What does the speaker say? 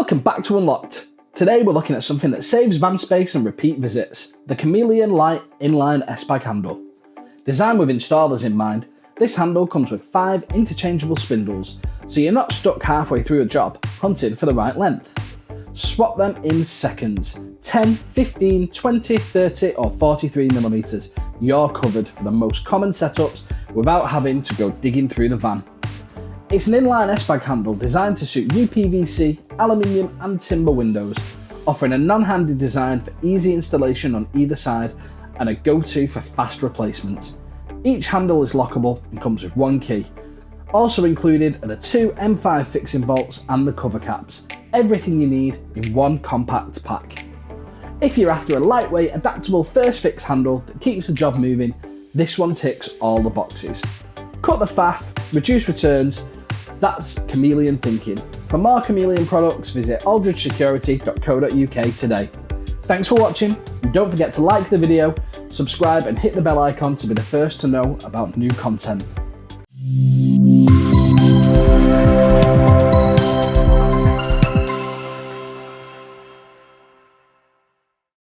Welcome back to Unlocked. Today we're looking at something that saves van space and repeat visits, the Chameleon Lite Inline Espag handle. Designed with installers in mind, this handle comes with 5 interchangeable spindles, so you're not stuck halfway through a job hunting for the right length. Swap them in seconds, 10, 15, 20, 30 or 43mm. You're covered for the most common setups without having to go digging through the van. It's an inline Espag handle designed to suit UPVC, aluminium and timber windows, offering a non-handed design for easy installation on either side and a go-to for fast replacements. Each handle is lockable and comes with one key. Also included are the 2 M5 fixing bolts and the cover caps. Everything you need in one compact pack. If you're after a lightweight, adaptable first fix handle that keeps the job moving, this one ticks all the boxes. Cut the faff, reduce returns. That's Chameleon thinking. For more Chameleon products, visit aldridgesecurity.co.uk today. Thanks for watching, and don't forget to like the video, subscribe and hit the bell icon to be the first to know about new content.